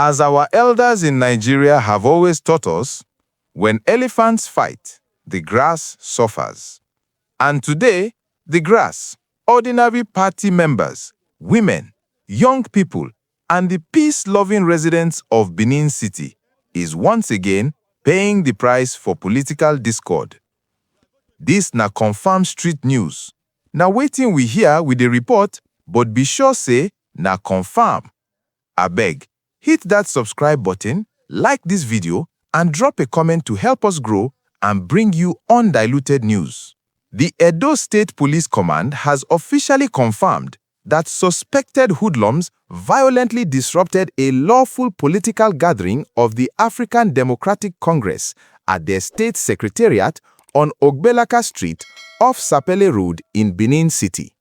As our elders in Nigeria have always taught us, when elephants fight, the grass suffers. And today, the grass, ordinary party members, women, young people, and the peace-loving residents of Benin City is once again paying the price for political discord. This na confirmed street news. Na waiting we hear with the report, but be sure say na confirm. Abeg, hit that subscribe button, like this video, and drop a comment to help us grow and bring you undiluted news. The Edo State Police Command has officially confirmed that suspected hoodlums violently disrupted a lawful political gathering of the African Democratic Congress at their state secretariat on Ogbelaka Street off Sapele Road in Benin City.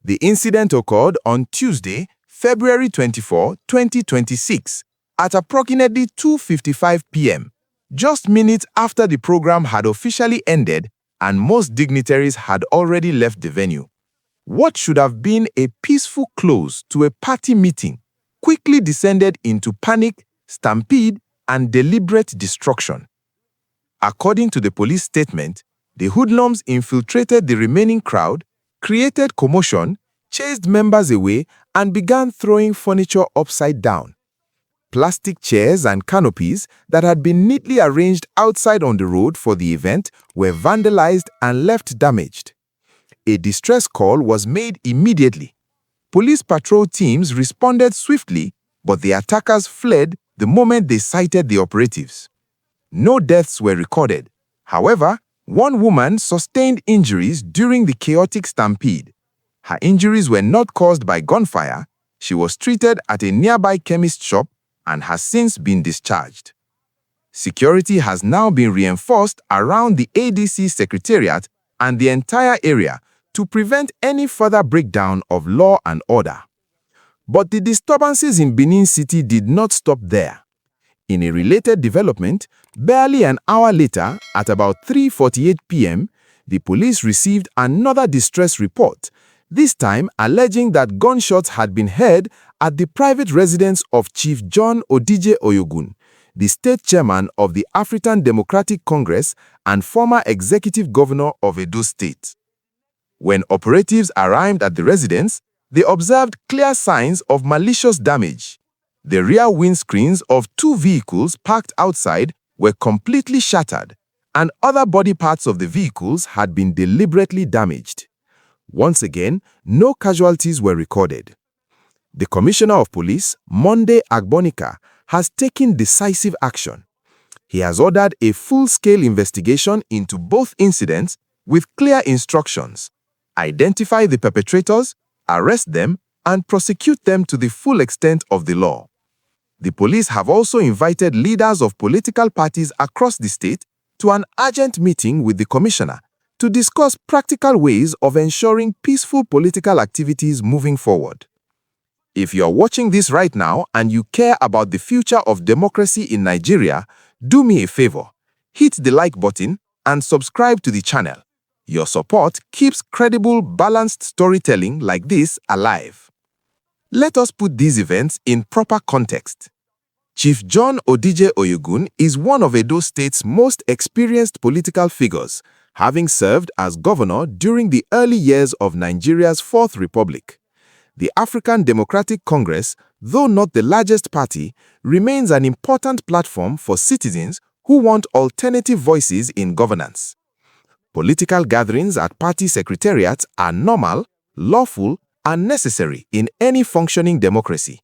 The incident occurred on Tuesday, February 24, 2026, at approximately 2:55 p.m., just minutes after the program had officially ended and most dignitaries had already left the venue. What should have been a peaceful close to a party meeting quickly descended into panic, stampede, and deliberate destruction. According to the police statement, the hoodlums infiltrated the remaining crowd, created commotion, chased members away, and began throwing furniture upside down. Plastic chairs and canopies that had been neatly arranged outside on the road for the event were vandalized and left damaged. A distress call was made immediately. Police patrol teams responded swiftly, but the attackers fled the moment they sighted the operatives. No deaths were recorded. However, one woman sustained injuries during the chaotic stampede. Her injuries were not caused by gunfire. She was treated at a nearby chemist shop and has since been discharged. Security has now been reinforced around the ADC Secretariat and the entire area to prevent any further breakdown of law and order. But the disturbances in Benin City did not stop there. In a related development, barely an hour later, at about 3:48 p.m., the police received another distress report, this time alleging that gunshots had been heard at the private residence of Chief John Odigie Oyegun, the state chairman of the African Democratic Congress and former executive governor of Edo State. When operatives arrived at the residence, they observed clear signs of malicious damage. The rear windscreens of two vehicles parked outside were completely shattered, and other body parts of the vehicles had been deliberately damaged. Once again, no casualties were recorded. The Commissioner of Police, Monday Agbonika, has taken decisive action. He has ordered a full-scale investigation into both incidents with clear instructions: identify the perpetrators, arrest them, and prosecute them to the full extent of the law. The police have also invited leaders of political parties across the state to an urgent meeting with the Commissioner to discuss practical ways of ensuring peaceful political activities moving forward. If you are watching this right now and you care about the future of democracy in Nigeria, do me a favor, hit the like button and subscribe to the channel. Your support keeps credible, balanced storytelling like this alive. Let us put these events in proper context. Chief John Odigie Oyegun is one of Edo State's most experienced political figures, having served as governor during the early years of Nigeria's Fourth Republic. The African Democratic Congress, though not the largest party, remains an important platform for citizens who want alternative voices in governance. Political gatherings at party secretariats are normal, lawful, and necessary in any functioning democracy.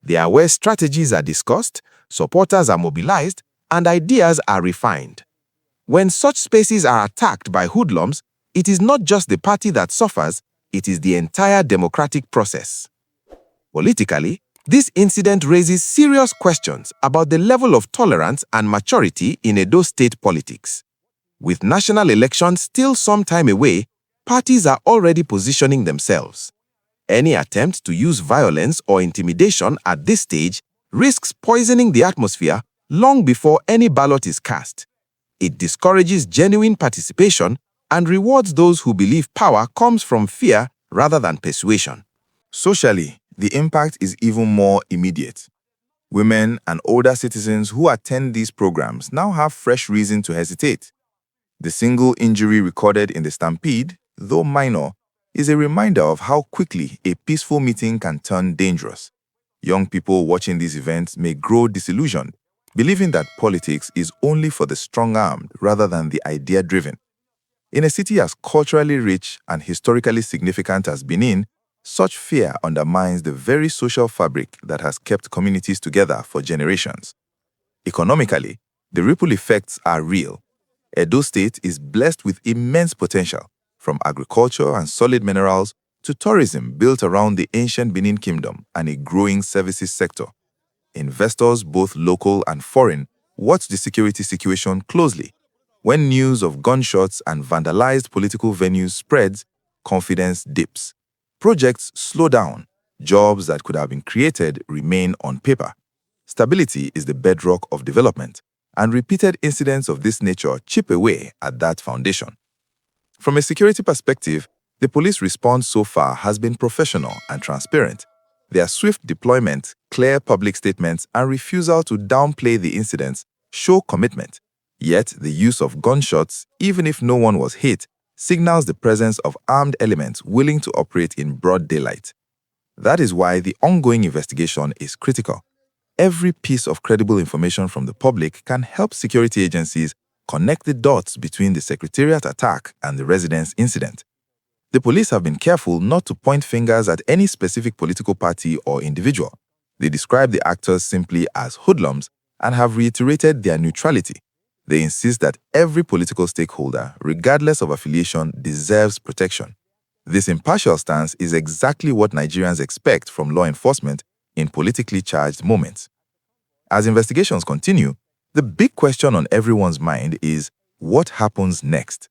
They are where strategies are discussed, supporters are mobilized, and ideas are refined. When such spaces are attacked by hoodlums, it is not just the party that suffers, it is the entire democratic process. Politically, this incident raises serious questions about the level of tolerance and maturity in Edo State politics. With national elections still some time away, parties are already positioning themselves. Any attempt to use violence or intimidation at this stage risks poisoning the atmosphere long before any ballot is cast. It discourages genuine participation and rewards those who believe power comes from fear rather than persuasion. Socially, the impact is even more immediate. Women and older citizens who attend these programs now have fresh reason to hesitate. The single injury recorded in the stampede, though minor, is a reminder of how quickly a peaceful meeting can turn dangerous. Young people watching these events may grow disillusioned, believing that politics is only for the strong-armed rather than the idea-driven. In a city as culturally rich and historically significant as Benin, such fear undermines the very social fabric that has kept communities together for generations. Economically, the ripple effects are real. Edo State is blessed with immense potential, from agriculture and solid minerals to tourism built around the ancient Benin Kingdom and a growing services sector. Investors, both local and foreign, watch the security situation closely. When news of gunshots and vandalized political venues spreads, confidence dips. Projects slow down. Jobs that could have been created remain on paper. Stability is the bedrock of development, and repeated incidents of this nature chip away at that foundation. From a security perspective, the police response so far has been professional and transparent. Their swift deployment, clear public statements, and refusal to downplay the incidents show commitment. Yet, the use of gunshots, even if no one was hit, signals the presence of armed elements willing to operate in broad daylight. That is why the ongoing investigation is critical. Every piece of credible information from the public can help security agencies connect the dots between the secretariat attack and the residence incident. The police have been careful not to point fingers at any specific political party or individual. They describe the actors simply as hoodlums and have reiterated their neutrality. They insist that every political stakeholder, regardless of affiliation, deserves protection. This impartial stance is exactly what Nigerians expect from law enforcement in politically charged moments. As investigations continue, the big question on everyone's mind is, what happens next?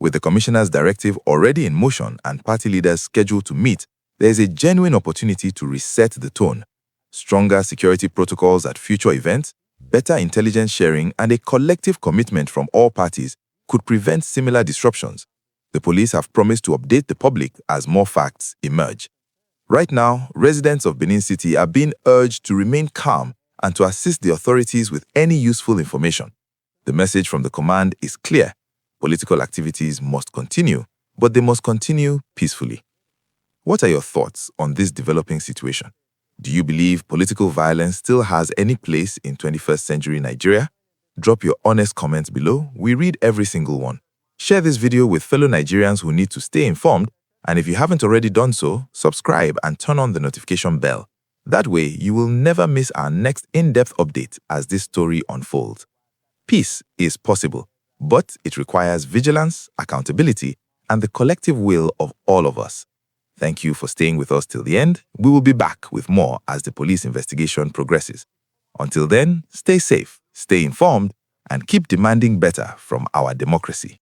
With the Commissioner's directive already in motion and party leaders scheduled to meet, there is a genuine opportunity to reset the tone. Stronger security protocols at future events, better intelligence sharing, and a collective commitment from all parties could prevent similar disruptions. The police have promised to update the public as more facts emerge. Right now, residents of Benin City are being urged to remain calm and to assist the authorities with any useful information. The message from the command is clear. Political activities must continue, but they must continue peacefully. What are your thoughts on this developing situation? Do you believe political violence still has any place in 21st century Nigeria? Drop your honest comments below. We read every single one. Share this video with fellow Nigerians who need to stay informed, and if you haven't already done so, subscribe and turn on the notification bell. That way, you will never miss our next in-depth update as this story unfolds. Peace is possible, but it requires vigilance, accountability, and the collective will of all of us. Thank you for staying with us till the end. We will be back with more as the police investigation progresses. Until then, stay safe, stay informed, and keep demanding better from our democracy.